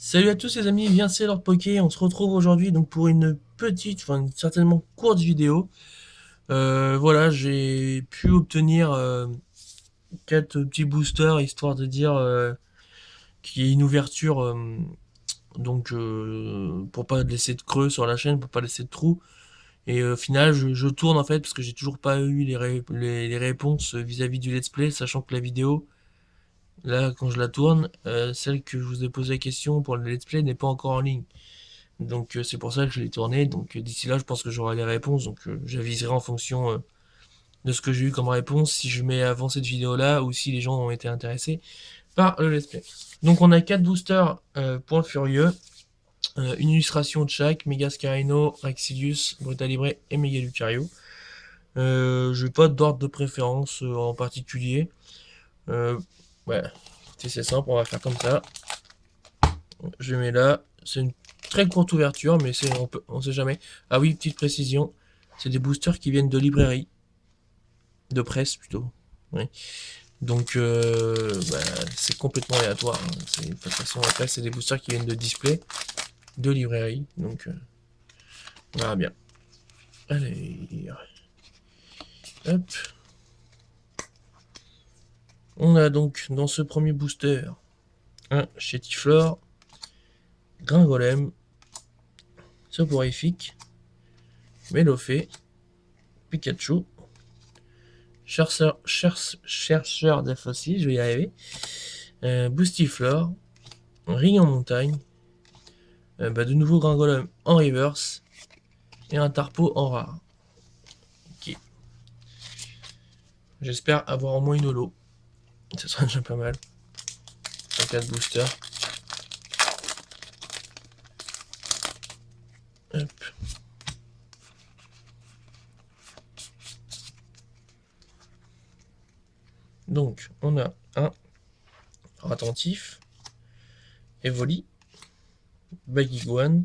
Salut à tous les amis, bien c'est Lord Poké, on se retrouve aujourd'hui donc pour une petite, enfin certainement courte vidéo. Voilà, j'ai pu obtenir 4 petits boosters histoire de dire qu'il y ait une ouverture, pour pas laisser de creux sur la chaîne, pour pas laisser de trous. Et au final je tourne en fait parce que j'ai toujours pas eu les réponses vis-à-vis du let's play, sachant que la vidéo, là quand je la tourne, celle que je vous ai posé la question pour le let's play n'est pas encore en ligne. Donc c'est pour ça que je l'ai tourné. Donc d'ici là, je pense que j'aurai les réponses. Donc j'aviserai en fonction de ce que j'ai eu comme réponse si je mets avant cette vidéo là ou si les gens ont été intéressés par le let's play. Donc on a 4 boosters Point Furieux, une illustration de chaque, Mega Scarino, Rexilius, Brutalibre et Mega Lucario. Je n'ai pas d'ordre de préférence en particulier. Euh, ouais, c'est simple, on va faire comme ça. Je mets là, c'est une très courte ouverture, mais on sait jamais. Ah oui, petite précision, c'est des boosters qui viennent de librairie, de presse plutôt. Oui. Donc c'est complètement aléatoire, hein. De toute façon, après, c'est des boosters qui viennent de display, de librairie. Donc on verra bien. Allez, hop. On a donc dans ce premier booster un Chétiflore, Gringolem, Soporifique, Melofée, Pikachu, chercheur de fossiles, je vais y arriver. Boostiflore, Ring en montagne, de nouveau Gringolem en reverse et un Tarpo en rare. Ok. J'espère avoir au moins une holo. Ce sera déjà pas mal. En cas de booster. Hop. Donc, on a un Attentif, Evoli, Baguiguane,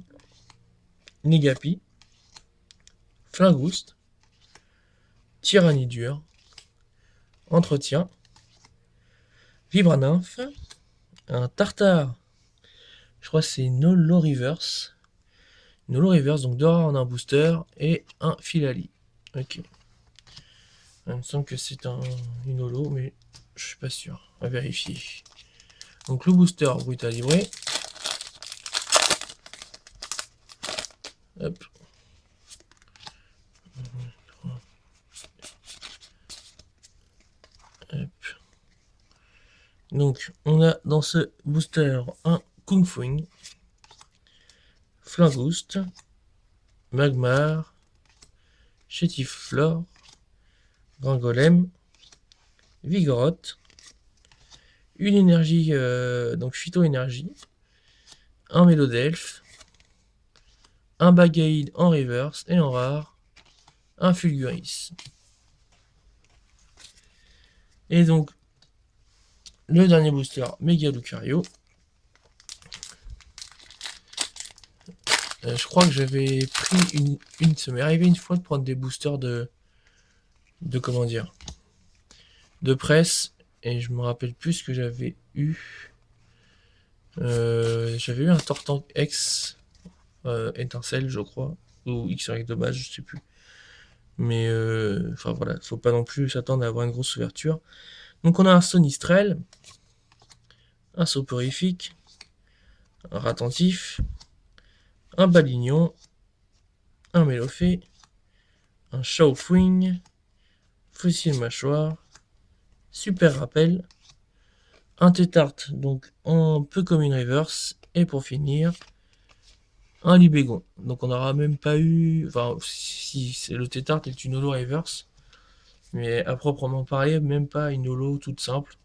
Negapi, Flingouste, Tyrannidure, Entretien, Vibranymph, un Tartare, je crois que c'est Nolo Reverse. Nolo Reverse, donc deux rares en un booster, et un Filali. Ok. Il me semble que c'est une holo, mais je suis pas sûr. À vérifier. Donc le booster Brutalibre. Hop. Hop. Donc on a dans ce booster un Kung Fuing, Flingouste, Magmar, Chétiflore, Gringolem, Vigoroth, une énergie, donc Phyto-énergie, un Mélodelphe, un Bagaïd en reverse et en rare, un Fulguris. Et donc, le dernier booster, Mega Lucario. Je crois que j'avais pris ça m'est arrivé une fois de prendre des boosters de comment dire, de presse, et je me rappelle plus ce que j'avais eu. J'avais eu un Tortank X étincelle, je crois, ou X-Ray de base, je sais plus. Mais enfin voilà, faut pas non plus s'attendre à avoir une grosse ouverture. Donc on a un Sonistrel, un Soporifique, un Ratentif, un Balignon, un Melofée, un Shaofwing, Fossil Mâchoire, Super Rappel, un Tétart, donc un peu comme une reverse, et pour finir, un Libégon. Donc on n'aura même pas eu, enfin si c'est le Tétart est une holo reverse, mais à proprement parler, même pas une holo toute simple.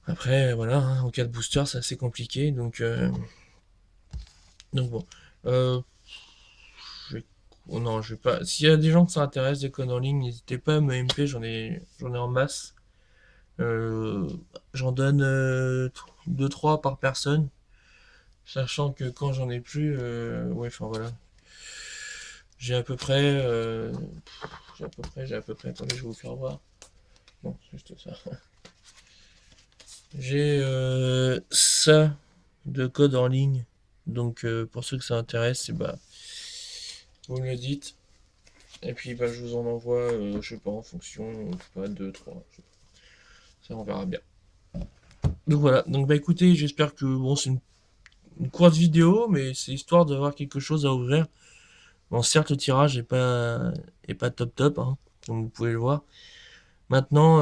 Après voilà, hein, en cas de booster c'est assez compliqué, donc bon. Je vais- oh non, je vais pas. S'il y a des gens que ça intéresse, des codes en ligne, n'hésitez pas à me MP, j'en ai en masse. Euh, J'en donne 2-3 par personne, sachant que quand j'en ai plus, ouais, enfin voilà. J'ai à peu près, j'ai à peu près, attendez, je vais vous faire voir. Non, c'est juste ça. J'ai ça, de code en ligne. Donc pour ceux que ça intéresse, vous me le dites. Et puis je vous en envoie, je sais pas, en fonction, je sais pas, 2, 3. Ça on verra bien. Donc voilà, donc écoutez, j'espère que bon c'est une courte vidéo, mais c'est histoire d'avoir quelque chose à ouvrir. Bon certes le tirage est pas top top, hein, comme vous pouvez le voir. Maintenant,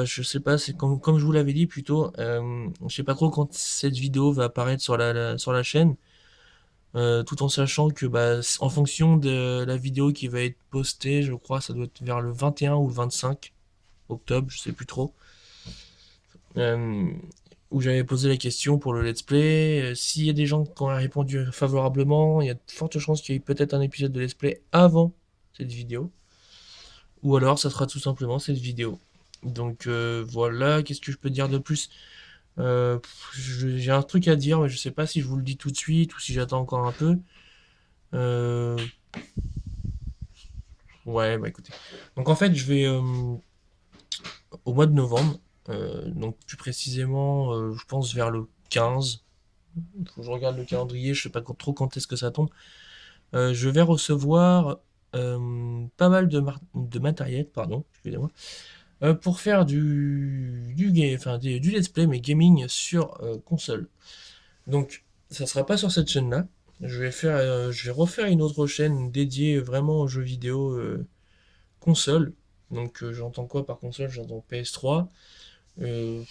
je sais pas, c'est comme je vous l'avais dit plus tôt, je sais pas trop quand cette vidéo va apparaître sur sur la chaîne, tout en sachant que en fonction de la vidéo qui va être postée, je crois ça doit être vers le 21 ou le 25 octobre, je sais plus trop, euh, où j'avais posé la question pour le let's play. S'il y a des gens qui ont répondu favorablement, il y a de fortes chances qu'il y ait peut-être un épisode de let's play avant cette vidéo. Ou alors ça sera tout simplement cette vidéo. Donc voilà, qu'est-ce que je peux dire de plus? J'ai un truc à dire, mais je sais pas si je vous le dis tout de suite ou si j'attends encore un peu. Euh, ouais, écoutez. Donc en fait, je vais au mois de novembre, donc plus précisément, je pense vers le 15. Faut que je regarde le calendrier, je sais pas trop quand est-ce que ça tombe. Je vais recevoir pas mal de matériel, pardon, excusez-moi, pour faire du let's play, mais gaming sur console. Donc, ça sera pas sur cette chaîne-là. Je vais refaire une autre chaîne dédiée vraiment aux jeux vidéo console. Donc, j'entends quoi par console? J'entends PS3, euh,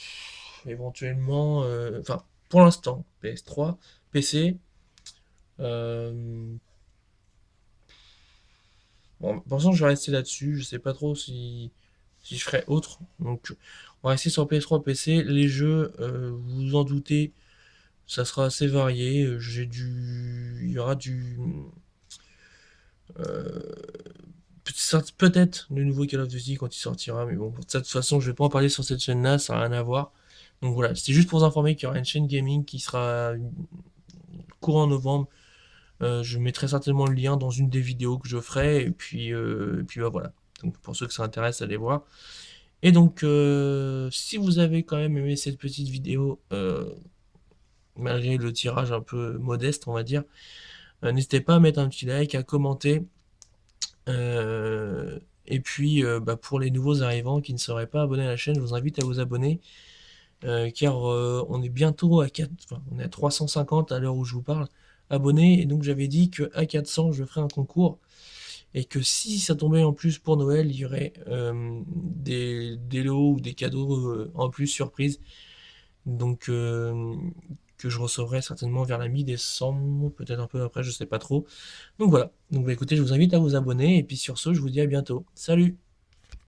éventuellement, enfin, pour l'instant, PS3, PC. euh, bon, pour l'instant, je vais rester là-dessus. Je sais pas trop si je ferai autre. Donc, on va rester sur PS3, PC. Les jeux, vous vous en doutez, ça sera assez varié. Il y aura euh, peut-être le nouveau Call of Duty quand il sortira, mais bon, de toute façon, je vais pas en parler sur cette chaîne-là, ça n'a rien à voir. Donc voilà, c'était juste pour vous informer qu'il y aura une chaîne gaming qui sera courant novembre. Je mettrai certainement le lien dans une des vidéos que je ferai, et puis voilà. Donc pour ceux que ça intéresse, allez voir. Et donc, si vous avez quand même aimé cette petite vidéo, malgré le tirage un peu modeste, on va dire, n'hésitez pas à mettre un petit like, à commenter. Et puis, pour les nouveaux arrivants qui ne seraient pas abonnés à la chaîne, je vous invite à vous abonner, car on est bientôt à 4, enfin, on est à 350 à l'heure où je vous parle, abonnés. Et donc, j'avais dit qu'à 400, je ferai un concours. Et que si ça tombait en plus pour Noël, il y aurait des lots ou des cadeaux en plus surprise. Donc, que je recevrai certainement vers la mi-décembre, peut-être un peu après, je sais pas trop. Donc voilà. Donc écoutez, je vous invite à vous abonner et puis sur ce, je vous dis à bientôt. Salut!